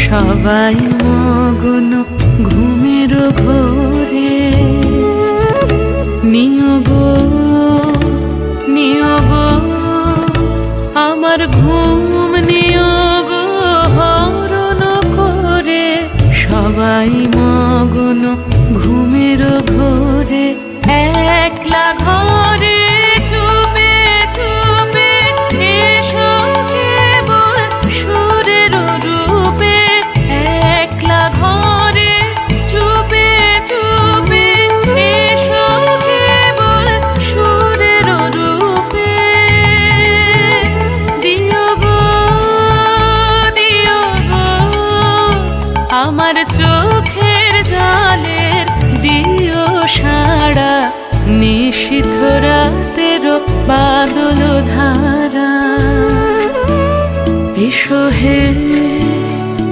সবাই মগন ঘুমের ঘোরে, নিয়োগ নিয়োগ আমার ঘুম নিয়োগ হরণ করে। সবাই মগন ঘুমের ঘোরে, একলা ঘরে চুপে চুপে এসো কেবল সুরের রূপে। একলা ঘরে চুপে চুপে এসো কেবল সুরের রূপে। দিও গো দিও গো আমার চোখের জলের দিও সাড়া, নিশীথ রাতের বাদল ধারা। এসো হে